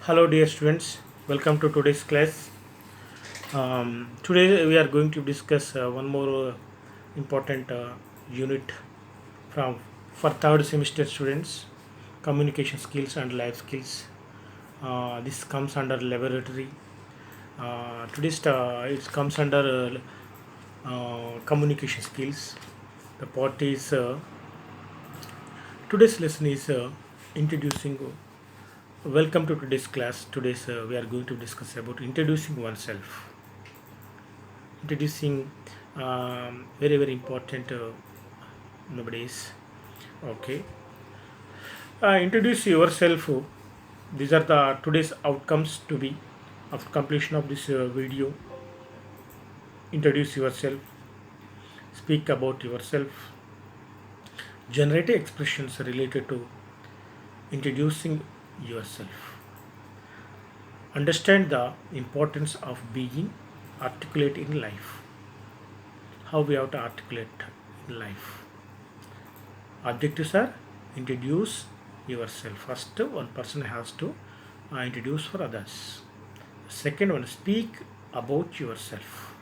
Hello, dear students. Welcome to today's class. Today we are going to discuss one more important unit from for third semester students: communication skills and life skills. This comes under laboratory. Today's it comes under communication skills. The part is today's lesson is introducing. Welcome to today's class. Today's we are going to discuss about introducing oneself. Introducing very important nowadays. Okay, introduce yourself. These are the today's outcomes to be after completion of this video. Introduce yourself, speak about yourself, generate expressions related to introducing yourself, understand the importance of being articulate in life, how we have to articulate in life. Objectives are introduce yourself. First, one person has to introduce for others. Second one, speak about yourself.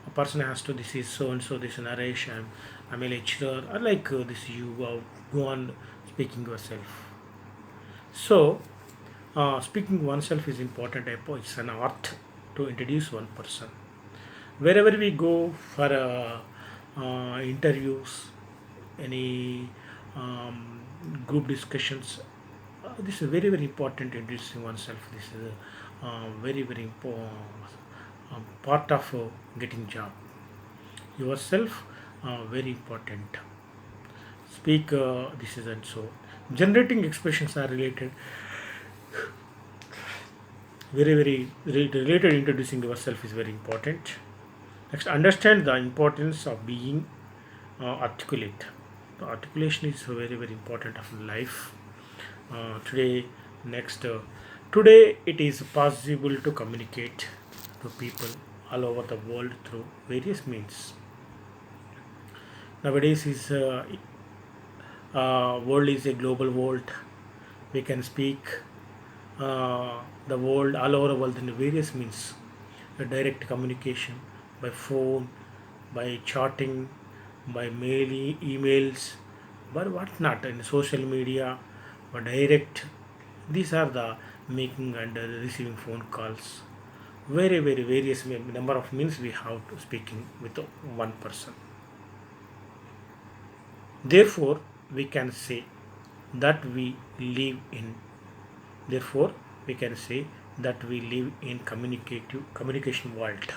A person has to, this is so and so, this is Naresh, I'm a lecturer, I like this, you go on speaking yourself. So, speaking oneself is important. It's an art to introduce one person. Wherever we go for interviews, any group discussions, this is very important. Introducing oneself. This is a very important part of getting job. Yourself, very important. Speak. This is and so. Generating expressions are related. Related. Introducing yourself is very important. Next, understand the importance of being articulate. The articulation is very important of life. Today, next, today it is possible to communicate to people all over the world through various means. Nowadays, is world is a global world. We can speak the world all over the world in various means. Direct communication by phone, by chatting, by mail, emails, but what not in social media, but direct. These are the making and receiving phone calls. Very various number of means we have to speaking with one person. Therefore, we can say that we live in. Therefore, we can say that we live in communication world.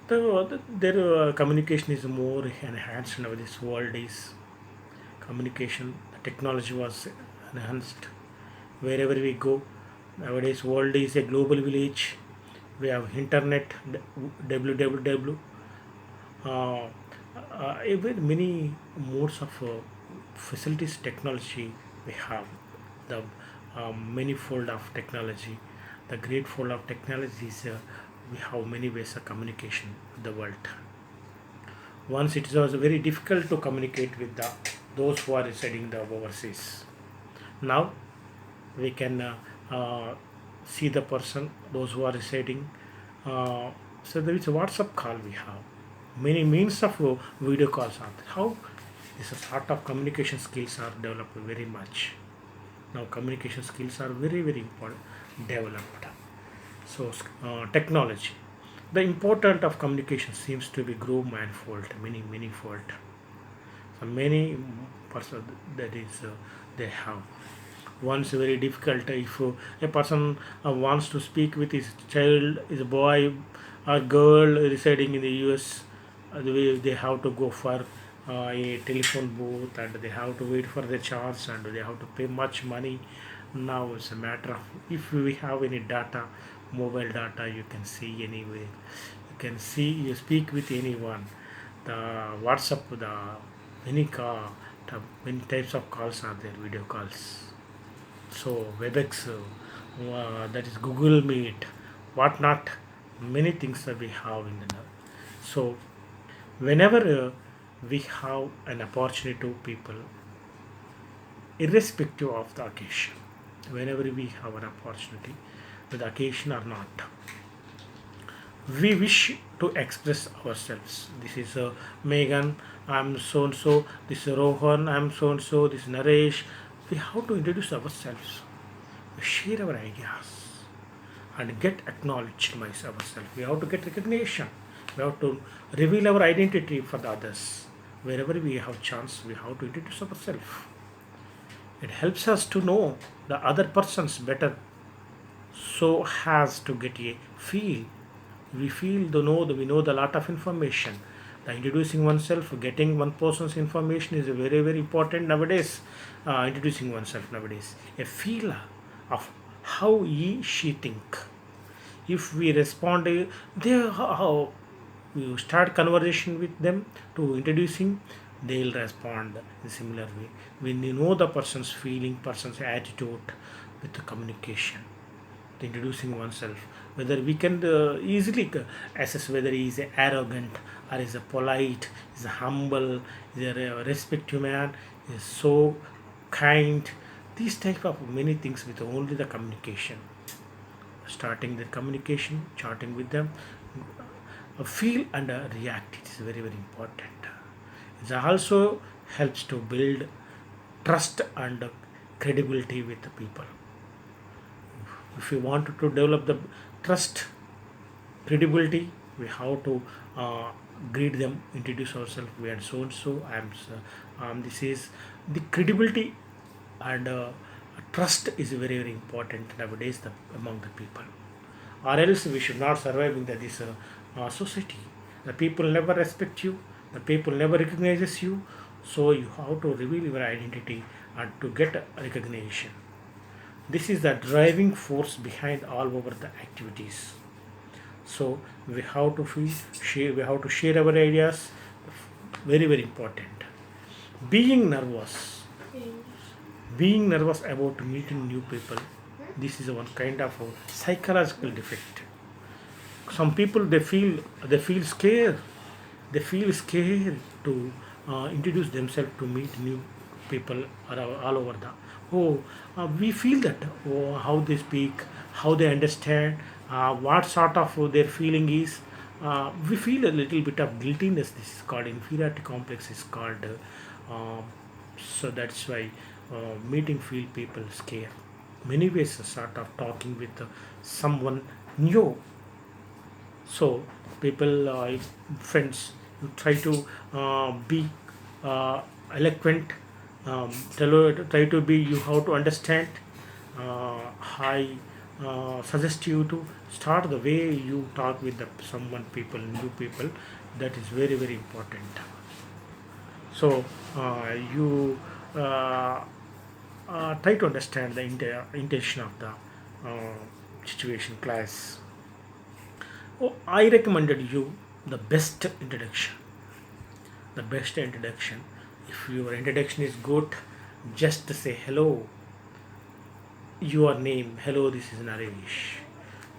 Their communication is more enhanced now. This world is communication. Technology was enhanced wherever we go. Nowadays, world is a global village. We have internet, www. Uh, Even many modes of facilities technology we have. The manifold of technology, the great fold of technology is we have many ways of communication with the world. Once it was very difficult to communicate with those who are residing the overseas. Now we can see the person, those who are residing. So there is a WhatsApp call we have. Many means of video calls are there. How this sort of communication skills are developed very much. Now communication skills are very important developed. So technology. The importance of communication seems to be grow manifold, many fold. So many person that is they have. Once very difficult if a person wants to speak with his child, his boy or girl residing in the US, they have to go for a telephone booth and they have to wait for the charge and they have to pay much money. Now it's a matter of if we have any data, mobile data, you can see anywhere, you can see, you speak with anyone. The WhatsApp, the many many types of calls are there, video calls. So Webex, that is Google Meet, what not, many things that we have in the. So whenever we have an opportunity to people, irrespective of the occasion, whenever we have an opportunity, with occasion or not, we wish to express ourselves. This is Megan, I'm so and so. This is Rohan, I'm so and so. This is Naresh. We have to introduce ourselves, we share our ideas, and get acknowledged by ourselves. We have to get recognition. We have to reveal our identity for the others. Wherever we have chance, we have to introduce ourselves. It helps us to know the other persons better, so has to get a feel. We feel the know the we know the lot of information. The introducing oneself, getting one person's information is very very important nowadays. Introducing oneself nowadays, a feel of how he she think. If we respond, they how you start conversation with them to introducing, they'll respond in similar way. When you know the person's feeling, person's attitude with the communication, the introducing oneself, whether we can easily assess whether he is arrogant or is a polite, is a humble, is a respectful man, is so kind. These type of many things with only the communication. Starting the communication, chatting with them, feel and react. It is very very important. It also helps to build trust and credibility with the people. If we want to develop the trust, credibility, we have to greet them, introduce ourselves. We are so and so. This is the credibility and trust is very very important nowadays among the people. Or else we should not survive in this society. The people never respect you. The people never recognizes you. So you have to reveal your identity and to get recognition. This is the driving force behind all over the activities. So we have to feel share. We have to share our ideas. Very very important. Being nervous. Being nervous about meeting new people. This is one kind of a psychological defect. Some people they feel scared. They feel scared to introduce themselves to meet new people all over the. Oh, we feel that how they speak, how they understand, what sort of their feeling is. We feel a little bit of guiltiness. This is called inferiority complex. Is called. Uh, so that's why meeting feel people scare. Many ways, sort of talking with someone new. So people, friends, you try to be eloquent. Try to be. You have to understand. I suggest you to start the way you talk with the someone people, new people. That is very very important. So you uh, try to understand the intention of the situation class. Oh, I recommended you the best introduction. The best introduction. If your introduction is good, just say hello, your name. Hello, this is Naresh.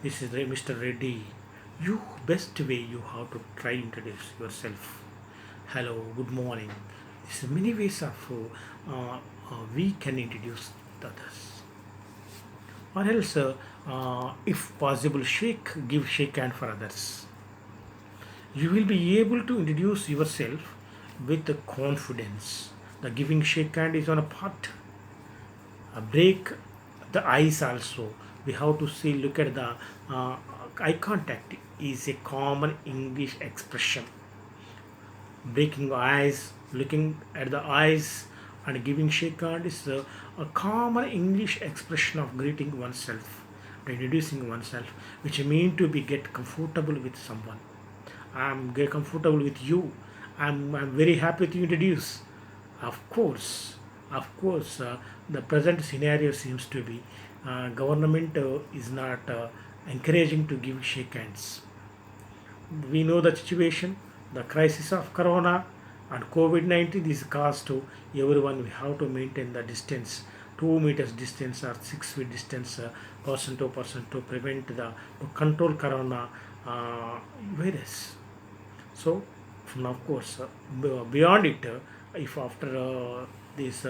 This is Mr. Reddy. You best way you have to try introduce yourself. Hello, good morning. This is many ways of we can introduce the others. Or else, if possible, give shake hand for others. You will be able to introduce yourself with the confidence. The giving shake hand is on a part. Break the eyes also. We have to see, look at the eye contact is a common English expression. Breaking eyes, looking at the eyes, and giving shake hand is a common English expression of greeting oneself, introducing oneself, which mean to be get comfortable with someone. I'm get comfortable with you. I'm very happy to introduce. Of course, the present scenario seems to be government is not encouraging to give shake hands. We know the situation, the crisis of corona and COVID-19 is caused to everyone. We have to maintain the distance, 2 meters distance or 6 feet distance, person to person to prevent the to control corona virus. So, of course, beyond it, if after this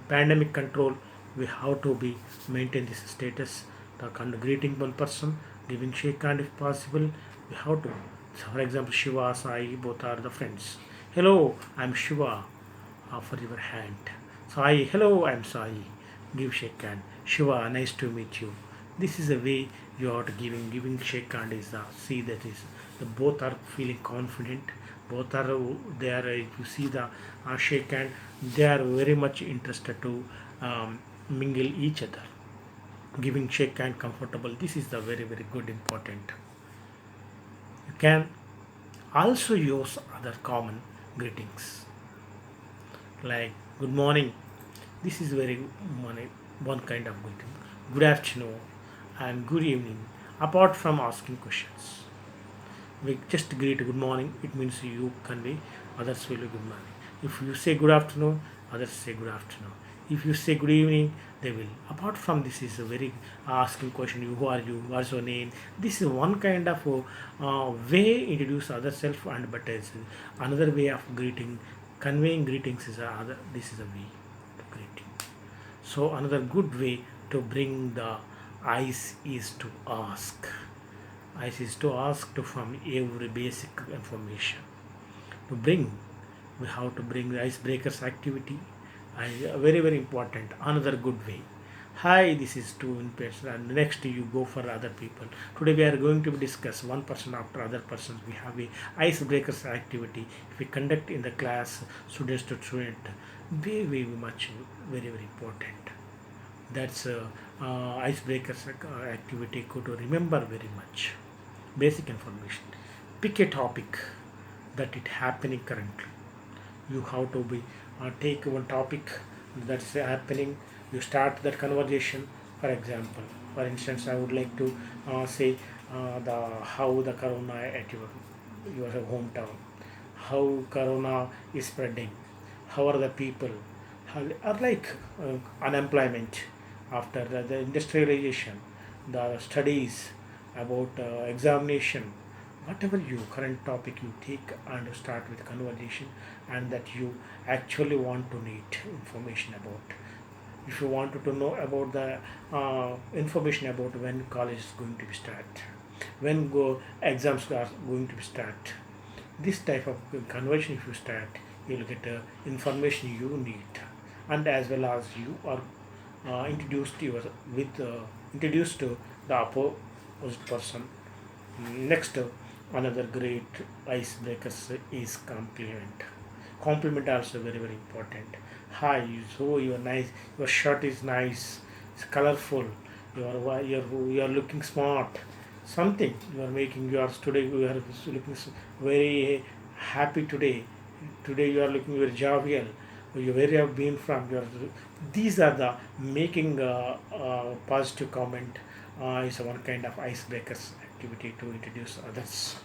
pandemic control, we have to be maintain this status. The greeting one person, giving shake hand if possible. We have to. So for example, Shiva, Sai, both are the friends. Hello, I'm Shiva. Offer your hand. Sai, hello, I'm Sai. Give shake hand. Shiva, nice to meet you. This is the way you are giving shake hand is the see that is the both are feeling confident. Both are they are you see the shake hand. They are very much interested to mingle each other. Giving shake hand comfortable. This is the very good important. You can also use other common greetings like good morning. This is very one kind of greeting. Good afternoon and good evening. Apart from asking questions, we just greet good morning. It means you convey others will be good morning. If you say good afternoon, others say good afternoon. If you say good evening, they will. Apart from this is a very asking question. You who are you? What's your name? This is one kind of way introduce other self and but is another way of greeting. Conveying greetings is a other. This is a way to greeting. So another good way to bring the ice is to ask. Ice is to ask to from every basic information. To bring, we have to bring the icebreakers activity. Very important. Another good way. Hi, this is two in person, and next you go for other people. Today we are going to discuss one person after other persons. We have a icebreakers activity. If we conduct in the class, students to student, very much very important. That's icebreakers activity could remember very much. Basic information. Pick a topic that it happening currently. You have to be take one topic that's happening. You start that conversation. For example, for instance, I would like to say the how the corona at your hometown, how corona is spreading, how are the people, how are like unemployment after the industrialization, the studies about examination, whatever you current topic you take and start with conversation and that you actually want to need information about. If you wanted to know about the information about when college is going to be start, when go exams are going to be start, this type of conversation if you start, you will get information you need, and as well as you are introduced to your with introduced to the opposite person. Next, another great icebreakers is compliment. Compliment also very important. Hi, so you are nice. Your shirt is nice. It's colorful. You are looking smart. Something you are making. You are today. You are looking very happy today. Today you are looking very jovial. You where you have been from. You are, these are the making positive comment is one kind of icebreakers activity to introduce others.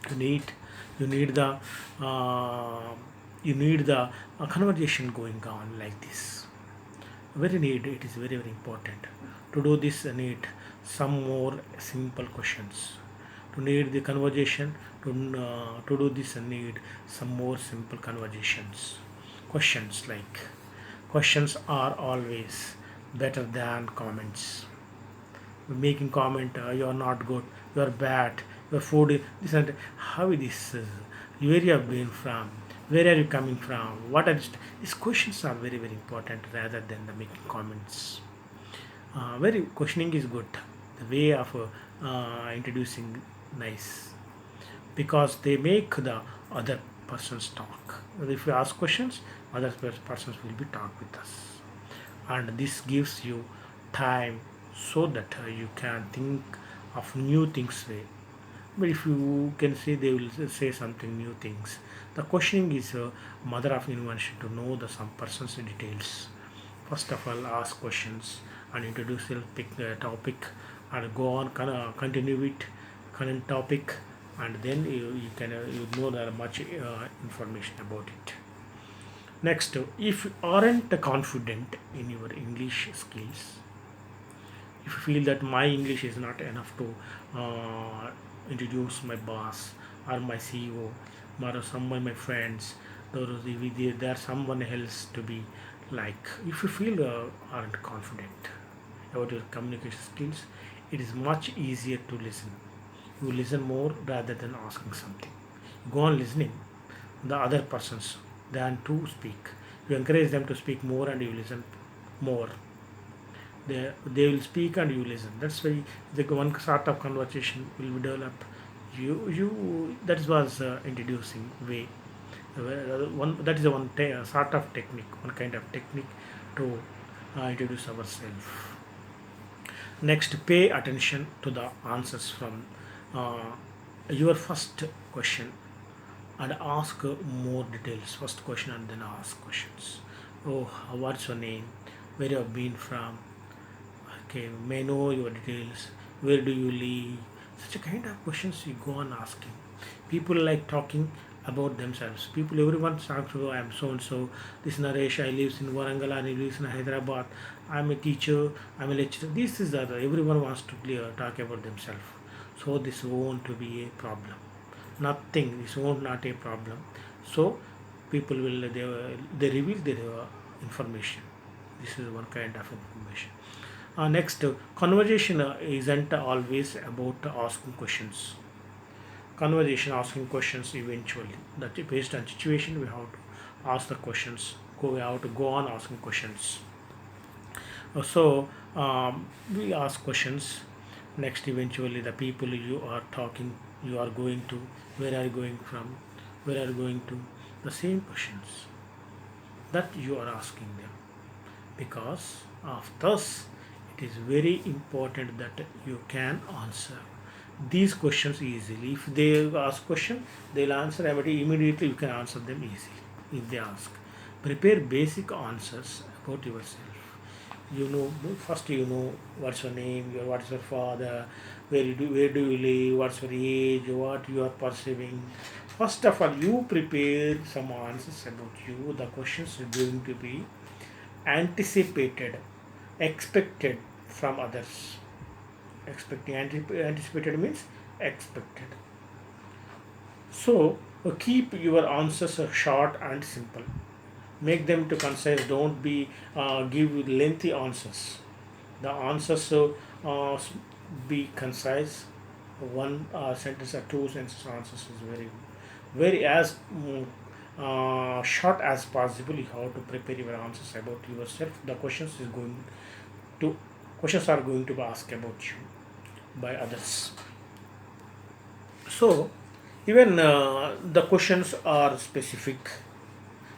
You need you need the uh, you need the conversation going on like this. Very need it is very important. To do this, need some more simple questions. To need the conversation to do this, need some more simple conversations. Questions like questions are always better than comments. Making comment you are not good, you are bad, your food this and how this is, where you have been from, where are you coming from, what are these questions are very important rather than the making comments. Very questioning is good, the way of introducing nice, because they make the other persons talk. If you ask questions, other persons will be talk with us, and this gives you time so that you can think of new things way. But if you can say they will say something new things, the questioning is a mother of invention to know the some person's details. First of all, ask questions and introduce the pick topic and go on continue with current topic, and then you can you know there much information about it. Next, if you aren't confident in your English skills, if you feel that my English is not enough to introduce my boss or my CEO or some of my friends, there are someone else to be Like if you feel aren't confident about your communication skills, it is much easier to listen. You listen more rather than asking something. You go on listening the other persons than to speak. You encourage them to speak more and you listen more. They will speak and you listen. That's why the one sort of conversation will be developed. You that was introducing way. One that is one sort of technique, one kind of technique to introduce ourselves. Next, pay attention to the answers from uh, your first question and ask more details. First question and then ask questions. Oh, what's your name? Where you have been from? Okay, may I know your details? Where do you live? Such a kind of questions you go on asking. People like talking about themselves. People, everyone talks about I am so and so. This is Naresh. I live in Warangal. I live in Hyderabad. I'm a teacher. I'm a lecturer. This is the other. Everyone wants to talk about themselves. So this won't to be a problem. Nothing. This won't not a problem. So people will they reveal their information. This is one kind of information. Next, conversation isn't always about asking questions. Conversation asking questions eventually. That based on situation, we have to ask the questions. We have to go on asking questions. So we ask questions. Next, eventually, the people you are talking, you are going to, where are you going from, where are you going to, the same questions that you are asking them. Because of thus, it is very important that you can answer these questions easily. If they ask question, they'll answer immediately. You can answer them easily if they ask. Prepare basic answers about yourself. You know, first you know what's your name, what's your father, where do you live, what's your age, what you are perceiving. First of all, you prepare some answers about you. The questions are going to be anticipated, expected from others. Anticipated means expected. So keep your answers short and simple. Make them to concise. Don't be give lengthy answers. The answers be concise. One sentence or two sentences answers is very as short as possible. You have to prepare your answers about yourself. The to questions are going to be asked about you by others. So even the questions are specific.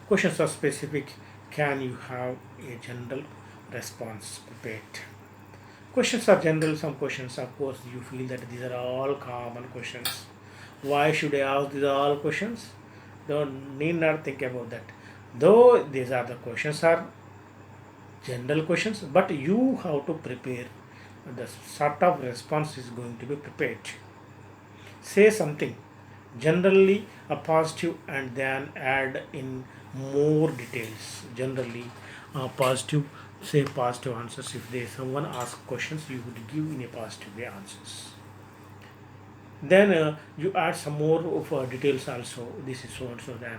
Questions are specific. Can you have a general response prepared? Questions are general. Some questions, of course, you feel that these are all common questions. Why should I ask these are all questions? Don't need not think about that. Though these are the questions are general questions, but you have to prepare. The sort of response is going to be prepared. Say something generally a positive and then add in more details. Generally positive, say positive answers. If they someone asks questions, you would give in a positive way answers. Then you add some more of details also. This is so and so that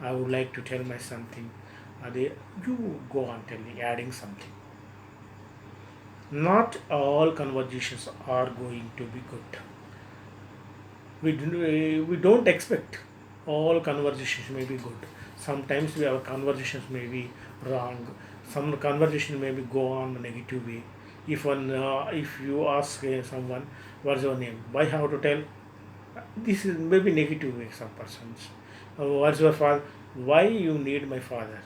I would like to tell my something. You go on telling, adding something. Not all conversations are going to be good. We don't expect all conversations may be good. Sometimes our conversations may be wrong. Some conversation may be go on a negative way. If you ask someone what's your name, why have to tell this is maybe negative way some persons. What's your father? Why you need my father?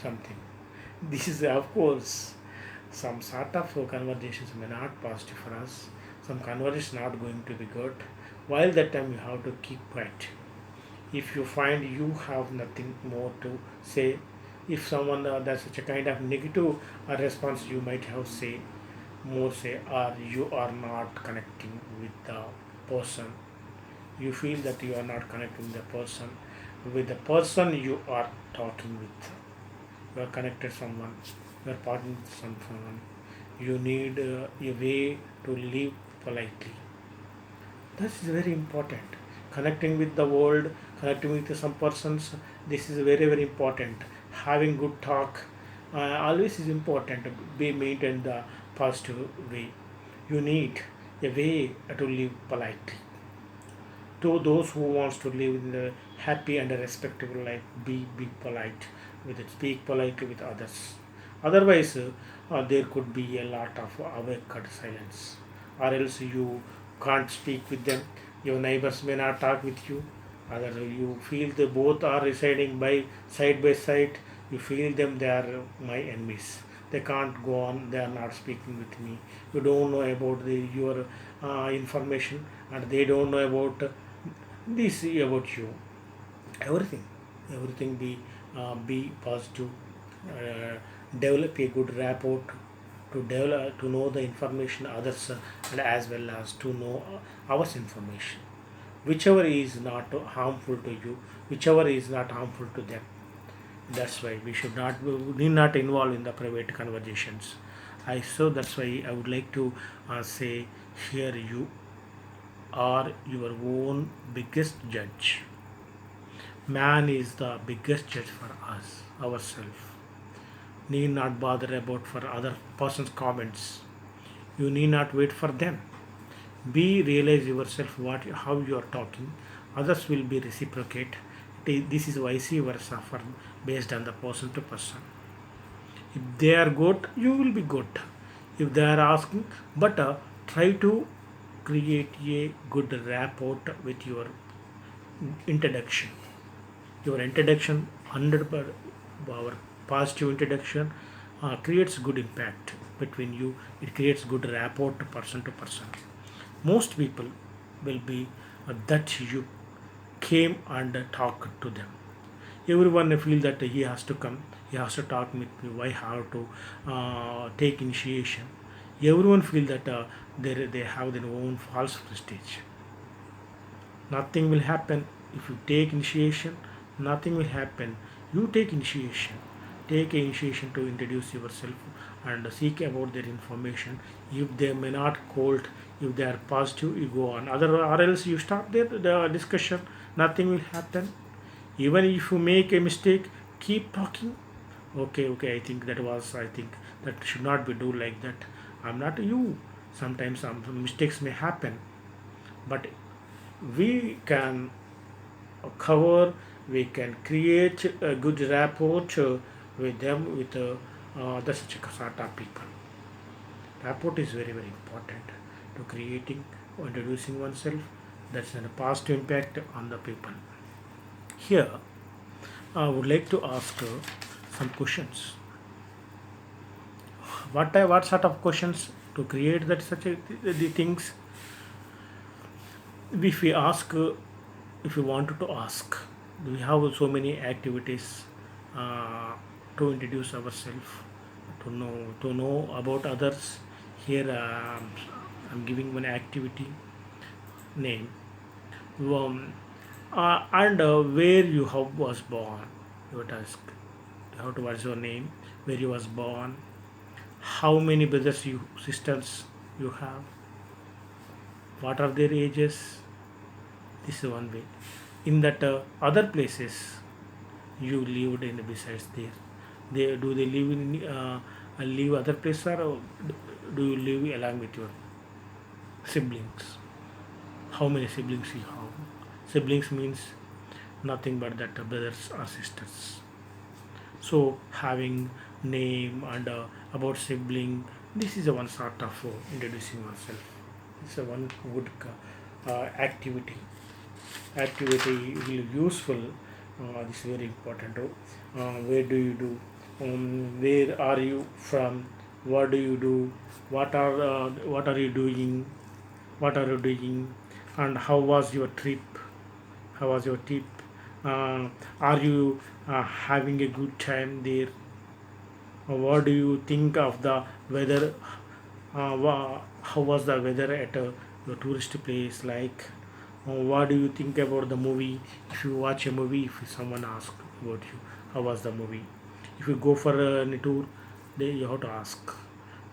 Something. This is of course some sort of conversations may not positive for us. Some conversation not going to be good. While that time you have to keep quiet. If you find you have nothing more to say, if someone that's such a kind of negative response, you might have say more say, or you are not connecting with the person. You feel that you are not connecting with the person you are talking with. You are connected someone. You are partnering with someone. You need a way to live politely. That is very important. Connecting with the world, connecting with some persons, this is very, very important. Having good talk, always is important to be maintain the positive way. You need a way to live politely. To those who wants to live in a happy and a respectable life, be polite with it, speak politely with others. Otherwise, there could be a lot of awkward silence, or else you can't speak with them. Your neighbors may not talk with you. Other you feel they both are residing by side. You feel them they are my enemies. They can't go on. They are not speaking with me. You don't know about your information, and they don't know about this about you. Everything, everything be positive. Uh, Develop a good rapport to develop to know the information others and as well as to know our information. Whichever is not harmful to you, whichever is not harmful to them. That's why we need not involve in the private conversations. That's why I would like to say here you are your own biggest judge. Man is the biggest judge for us, ourselves. Need not bother about for other person's comments. You need not wait for them. Be realize yourself what how you are talking. Others will be reciprocate. This is vice versa for based on the person to person. If they are good, you will be good. If they are asking, but try to create a good rapport with your introduction. Your introduction 100 per our positive introduction creates good impact between you. It creates good rapport to person. Most people will be that you came and talk to them. Everyone feel that he has to come, he has to talk with me, why have to take initiation. Everyone feel that they have their own false prestige. Nothing will happen if you take initiation. Nothing will happen. You take initiation. Take initiation to introduce yourself and seek about their information. If they may not cold, if they are positive, you go on. Other or else you stop there the discussion. Nothing will happen. Even if you make a mistake, keep talking. Okay. I think that should not be do like that. I'm not you. Sometimes some mistakes may happen, but we can cover, we can create a good rapport with them with the such a sort of people. Rapport is very important to creating or introducing oneself. That's a positive impact on the people. Here I would like to ask some questions. What sort of questions to create that such a, the things if we ask if we wanted to ask, we have so many activities uh, to introduce ourselves, to know about others. Here I'm giving one activity name, um, and where you have was born. You would ask how to what's your name, where you was born, how many brothers you sisters you have, what are their ages. This is one way. In that other places you lived in besides there, they live in live other places, or do you live along with your siblings? How many siblings you have? Siblings means nothing but that brothers or sisters. So having name and about sibling, this is a one sort of introducing oneself. It's a one good activity. Activity will useful. This is very important. Where do you do? Where are you from? What do you do? What are you doing? What are you doing? And how was your trip? How was your trip? Are you having a good time there? What do you think of the weather? How was the weather at your tourist place like? What do you think about the movie? If you watch a movie, if someone asks about you, how was the movie? If you go for a tour, then you have to ask.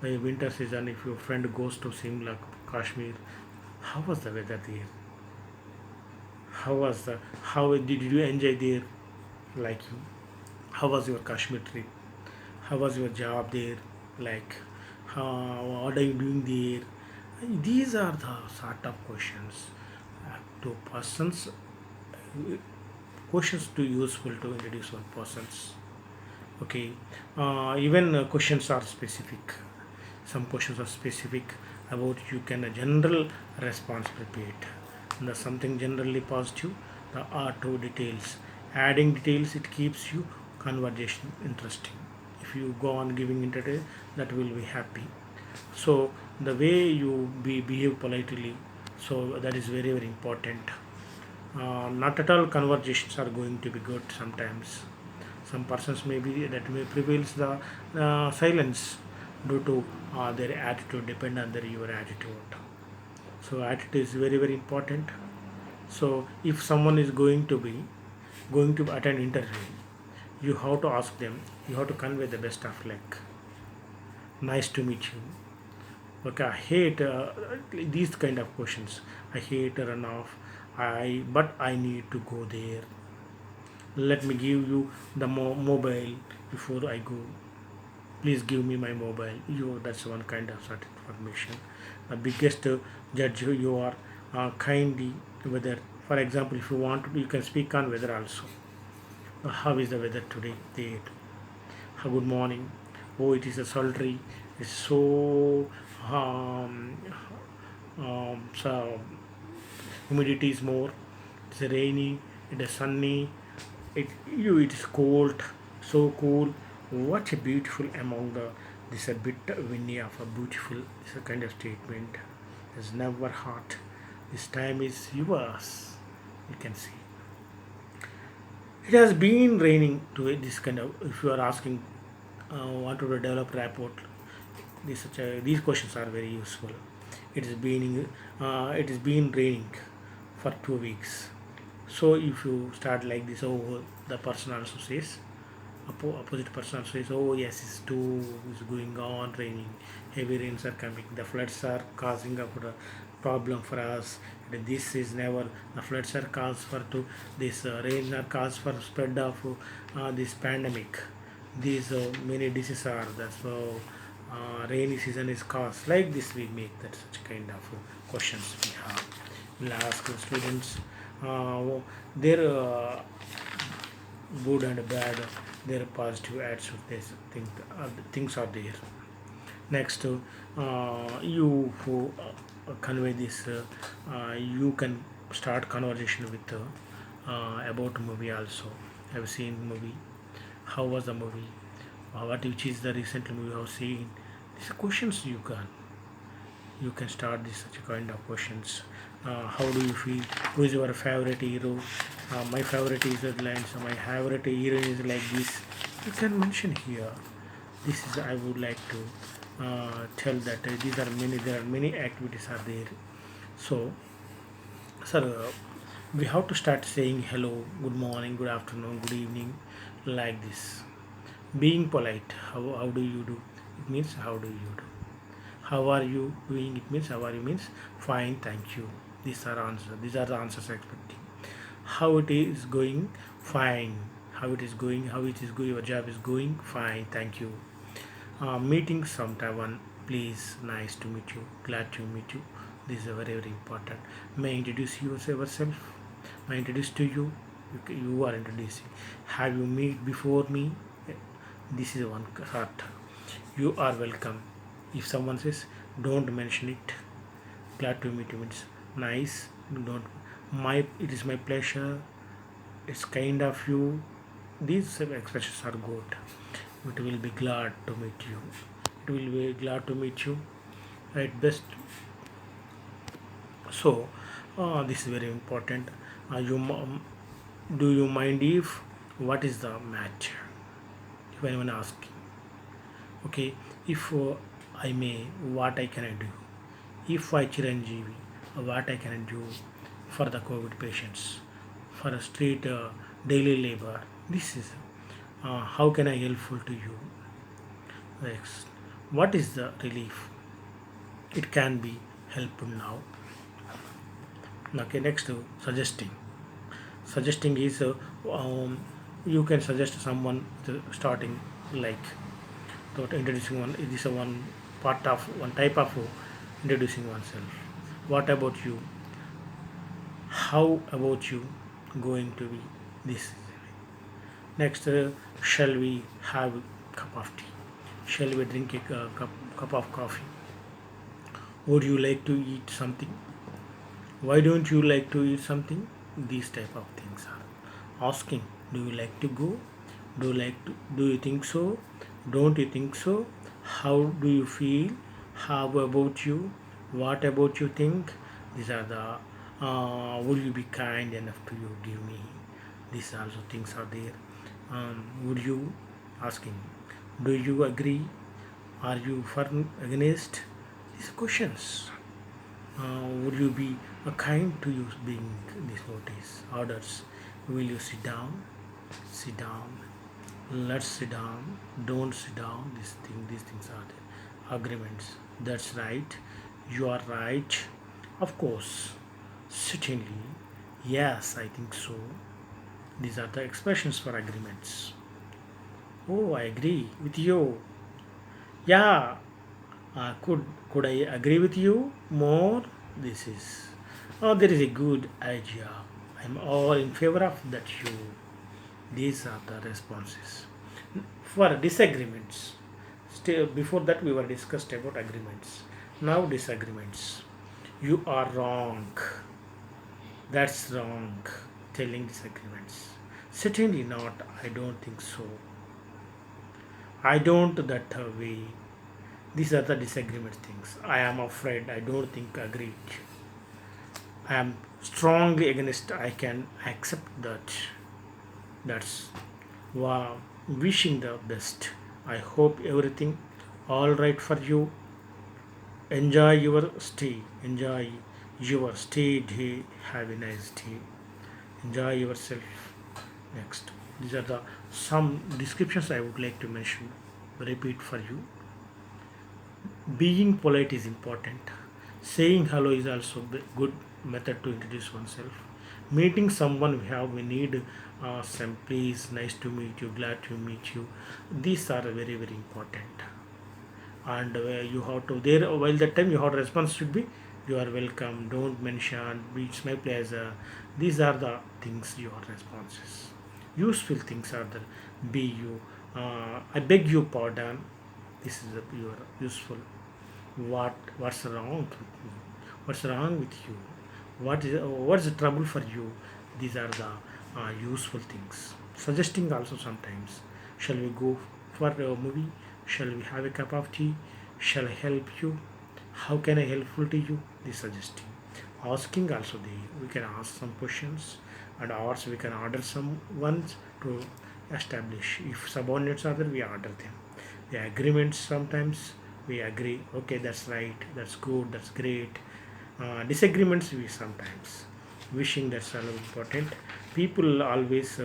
By winter season, if your friend goes to Simla, Kashmir, how was the weather there? How did you enjoy there? Like you, how was your Kashmir trip? how was your job there, like what are you doing there. These are the sort of questions to persons, questions to useful to introduce one persons. Okay, even questions are specific. Some questions are specific about you can a general response prepared. And the something generally positive, the R2 details. Adding details, it keeps you conversation interesting. If you go on giving internet, that will be happy. So the way you behave politely, so that is very very important. Not at all conversations are going to be good sometimes. Some persons maybe that may prevails the silence due to their attitude, depend on their your attitude. So attitude is very very important. So if someone is going to attend interview, you have to ask them, you have to convey the best of luck, nice to meet you. Okay, I hate these kind of questions. I hate run off. But I need to go there. Let me give you the mobile before I go. Please give me my mobile. You, that's one kind of certain information. The biggest judge you are kindly weather. For example, if you want to, you can speak on weather also. How is the weather today? There. Good morning. Oh, it is a sultry. It's so so humidity is more. It's rainy. It is sunny. It is cold. So cool. What a beautiful among the this a bit windy of a beautiful. This a kind of statement. It's never hot. This time is yours. You can see. It has been raining to this kind of. If you are asking, want to develop rapport, these questions are very useful. It is been raining for 2 weeks. So if you start like this, oh, the person also says, opposite person says, oh yes, it's too is going on raining, heavy rains are coming, the floods are causing a problem for us. And this is never the floods are caused for to this rain are caused for spread of this pandemic. These many diseases are that, so rainy season is caused like this. We make that such kind of questions we have. We'll ask the students their good and bad, their positive attitude. This things are there. Next, you who convey this, you can start conversation with about movie also. Have seen movie? How was the movie? What which is the recent movie you have seen? These are questions you can start this such a kind of questions. How do you feel? Who is your favorite hero? My favorite is the line. So my favorite hero is like this. You can mention here. This is I would like to tell that these are many. There are many activities are there. So, sir, we have to start saying hello, good morning, good afternoon, good evening, like this. Being polite. How do you do? It means how do you do? How are you doing? It means how are you means fine, thank you. These are answers. These are the answers expecting. How it is going? Fine. How it is going? How it is going? Your job is going? Fine, thank you. Meeting sometime, please. Nice to meet you. Glad to meet you. This is very very important. May I introduce yourself? May I introduce to you? You are introducing. Have you meet before me? This is one part. You are welcome. If someone says, don't mention it. Glad to meet you means nice. Don't my. It is my pleasure. It's kind of you. These expressions are good. It will be glad to meet you. It will be glad to meet you. At best. So, this is very important. Do you mind if what is the match? If anyone asking, okay, if I may, what I can I do? If I Chiranjeevi, what I can I do for the COVID patients, for a street daily labor? This is how can I helpful to you? Next, what is the relief? It can be helpful now. Okay, next suggesting. Suggesting is you can suggest someone starting like Without introducing one, it is a one part of one type of introducing oneself. What about you? How about you going to be this? Next, shall we have a cup of tea? Shall we drink a cup of coffee? Would you like to eat something? Why don't you like to eat something? These type of things are asking. Do you like to go? Do you think so? Don't you think so? How do you feel? How about you? What about you think? These are the will you be kind enough to you give me? These also things are there. Would you asking? Do you agree? Are you for against? These questions. Would you be kind to you being these notice orders? Will you sit down? Sit down. Let's sit down. Don't sit down. These things are the agreements. That's right. You are right. Of course. Certainly. Yes, I think so. These are the expressions for agreements. Oh, I agree with you. Yeah, could I agree with you more? This is there is a good idea. I'm all in favor of that. You. These are the responses for disagreements. Still, before that we were discussed about agreements. Now disagreements. You are wrong. That's wrong. Telling disagreements. Certainly not. I don't think so. I don't that way. These are the disagreement things. I am afraid. I don't think agreed. I am strongly against. I can accept that. That's wow. Wishing the best. I hope everything all right for you. Enjoy your stay. Enjoy your stay day. Have a nice day. Enjoy yourself. Next. These are the some descriptions I would like to mention. Repeat for you. Being polite is important. Saying hello is also a good method to introduce oneself. Meeting someone we need some please, nice to meet you, glad to meet you. These are very very important. And you have to there while that time your response should be you are welcome. Don't mention it's my pleasure. These are the things your responses. Useful things are the be you. I beg your pardon. This is your useful. What's wrong with me? What's wrong with you? What's the trouble for you? These are the useful things. Suggesting also sometimes. Shall we go for a movie? Shall we have a cup of tea? Shall I help you? How can I helpful to you? This suggesting. Asking also we can ask some questions and also we can order some ones to establish. If subordinates are there, we order them. The agreements sometimes we agree. Okay, that's right. That's good. That's great. Disagreements we sometimes wishing that's all important. People always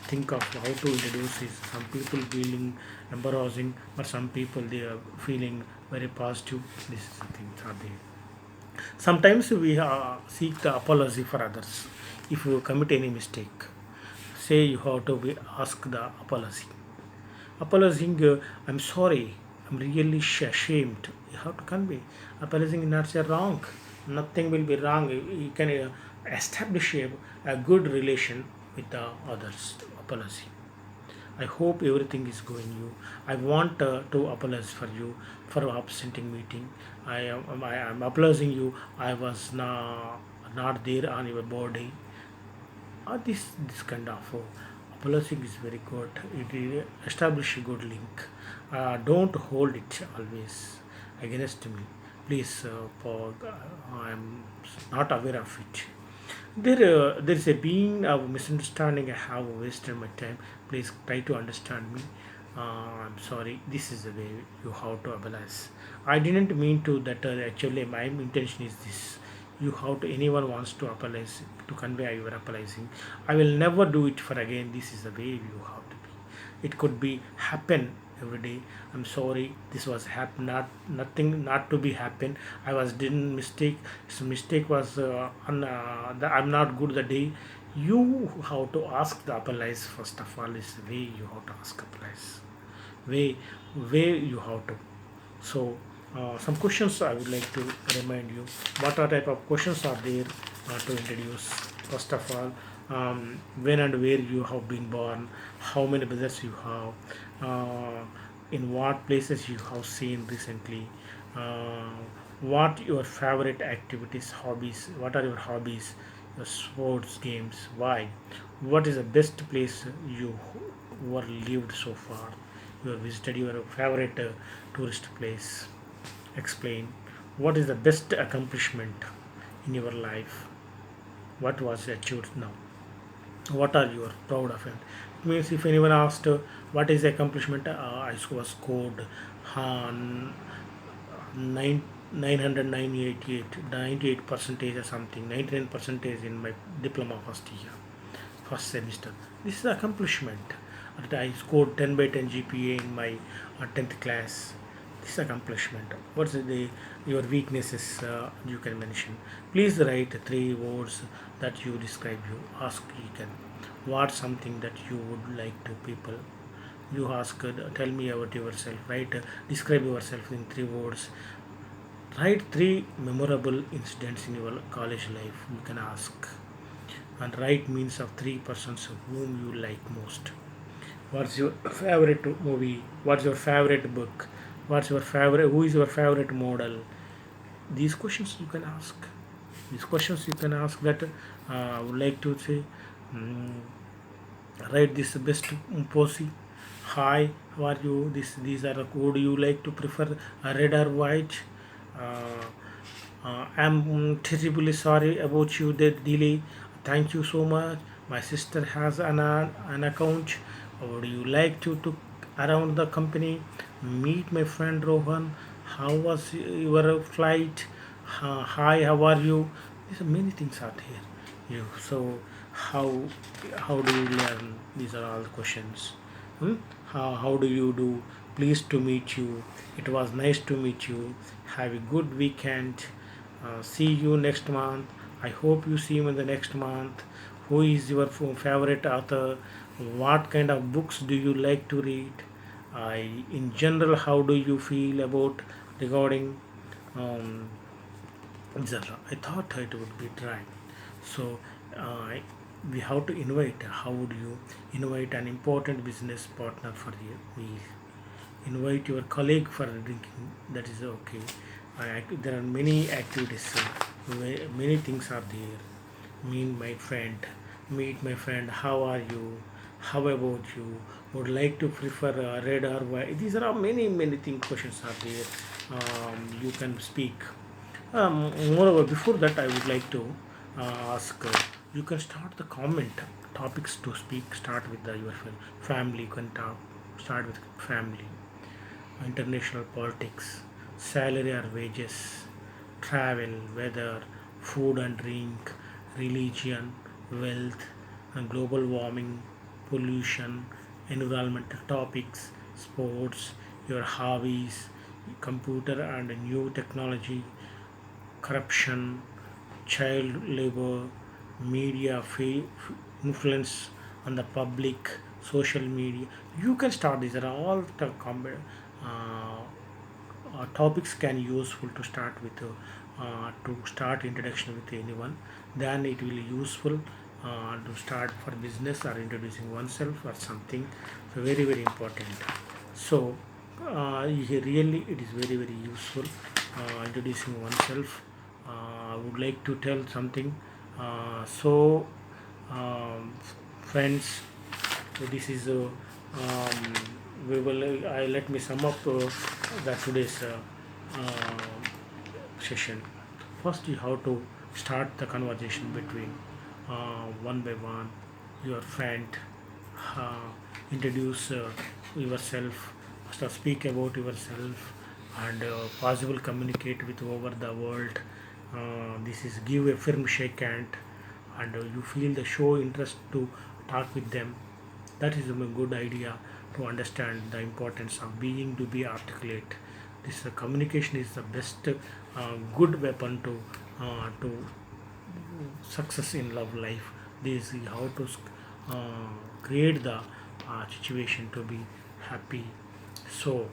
think of how to introduce is some people feeling embarrassing but some people they are feeling very positive. This is the things are there. Sometimes we seek the apology for others. If you commit any mistake, say you have to be ask the apology. Apologizing, I'm sorry, I'm really ashamed. You have to convey. Apologizing is not say wrong. Nothing will be wrong. You can establish a good relation with the others. Apology. I hope everything is going you. I want to apologize for you for absenting meeting. I am apologizing you. I was not there on your body. This kind of apologizing is very good. It will establish a good link. Don't hold it always against me. Please, I am not aware of it. There is a being of misunderstanding. I have wasted my time. Please try to understand me. I'm sorry. This is the way you have to apologize. I didn't mean to that. Actually, my intention is this. You have to anyone wants to apologize to convey you are apologizing. I will never do it for again. This is the way you have to be. It could be happen every day. I'm sorry. This was happen. Nothing. Not to be happen. I was didn't mistake. So mistake was I'm not good the day. You have to ask the apologize first of all. Is the way you have to ask apologize. way way you have to. So some questions I would like to remind you. What are type of questions are there to introduce? First of all, when and where you have been born, how many brothers you have, in what places you have seen recently, uh, what your favorite activities, hobbies, what are your hobbies, your sports, games, why, what is the best place you were lived so far, you have visited your favorite tourist place, explain what is the best accomplishment in your life, what was achieved now, what are you proud of it. It means if anyone asked what is the accomplishment, I was scored uh, 9 98 percentage or something, 99 percentage in my diploma first year, first semester. This is accomplishment. I scored 10 by 10 GPA in my 10th class. This is accomplishment. What's the your weaknesses you can mention? Please write three words that you describe you. Ask you can. What something that you would like to people. You ask, tell me about yourself. Right? Describe yourself in three words. Write three memorable incidents in your college life. You can ask, and write means of three persons whom you like most. What's your favorite movie? What's your favorite book? What's your favorite? Who is your favorite model? These questions you can ask. These questions you can ask that I would like to say. mm, Write this best posy. Hi, how are you? These are would you like to prefer red or white? Uh, I'm terribly sorry about you that delay. Thank you so much. My sister has an account. Would you like to around the company? Meet my friend Rohan. How was your flight? Hi, how are you? These are many things are here. You so how how do you learn? These are all the questions. Hmm? How do you do? Pleased to meet you. It was nice to meet you. Have a good weekend. See you next month. I hope you see me in the next month. Who is your favorite author? What kind of books do you like to read? In general, how do you feel about regarding um, etc. I thought it would be dry. So uh, we have to invite. How would you invite an important business partner for the meal? Invite your colleague for drinking. That is okay. There are many activities. Many things are there. Meet my friend. How are you? How about you? Would like to prefer red or white? These are many things. Questions are there. You can speak. Moreover, before that, I would like to ask. You can start the comment topics to speak. Start with your family. You can talk. Start with family, international politics, salary or wages, travel, weather, food and drink, religion, wealth, and global warming, pollution, environmental topics, sports, your hobbies, computer and new technology, corruption, child labor, media influence on the public, social media. You can start. These are all the topics can useful to start with, to start introduction with anyone. Then it will useful to start for business or introducing oneself or something. So very important. So really it is very useful introducing oneself. I would like to tell something. So friends, this is we will let me sum up the today's session. First, you have to start the conversation between one by one your friend. uh, Introduce yourself, start speak about yourself, and possible communicate with over the world. This is give a firm shake hand, and you feel the show interest to talk with them. That is a good idea to understand the importance of being to be articulate. This communication is the best good weapon to success in love life. This is how to create the situation to be happy, So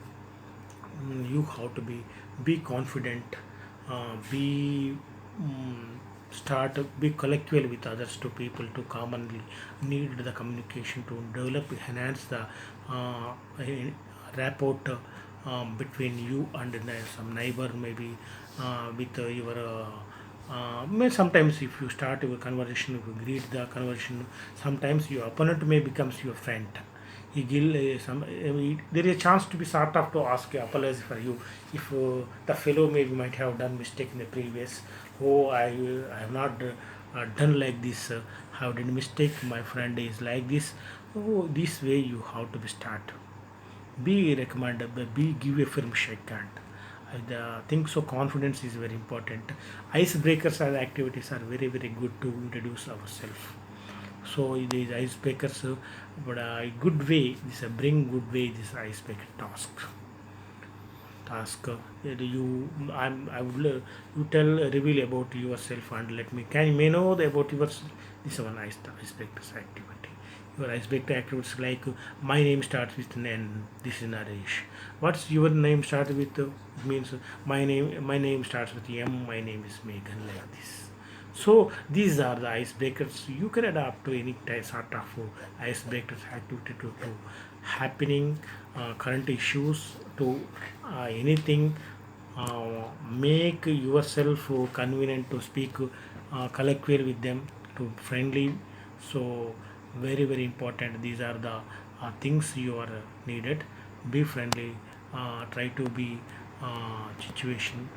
you have to be confident, be start be colloquial with others to people to commonly need the communication to develop enhance the eh, rapport between you and some neighbor, maybe with your sometimes if you start your conversation, if you greet the conversation, sometimes your opponent may becomes your friend. He will there is a chance to be sort of to ask apology for you if the fellow maybe might have done mistake in the previous. Oh, I have not done like this. Have done mistake. My friend is like this. Oh, this way you have to be start. Be recommended. Be give a firm shake hand. I think so. Confidence is very important. Icebreakers and activities are very very good to introduce ourselves. So these icebreakers, but a good way. This a bring good way. This icebreaker task. You, I would you tell reveal about yourself and let me can you may know about yours. This one icebreaker activity. Your icebreaker activities like my name starts with an N. This is Naresh. What's your name starts with? It means my name starts with M. My name is Megan, like this. So these are the icebreakers you can adapt to any type sort of icebreakers activity to happening current issues to anything. Make yourself convenient to speak colloquial with them to friendly. So very very important. These are the things you are needed. Be friendly. Try to be situation.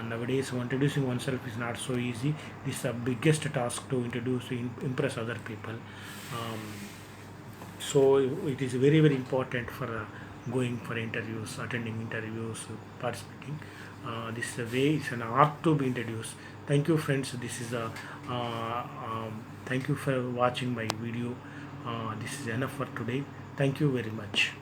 Nowadays, introducing oneself is not so easy. This is the biggest task to introduce, impress other people. Um, so it is very very important for going for interviews, attending interviews, participating. This is a way, it's an art to be introduced. Thank you friends, this is a thank you for watching my video. This is enough for today. Thank you very much.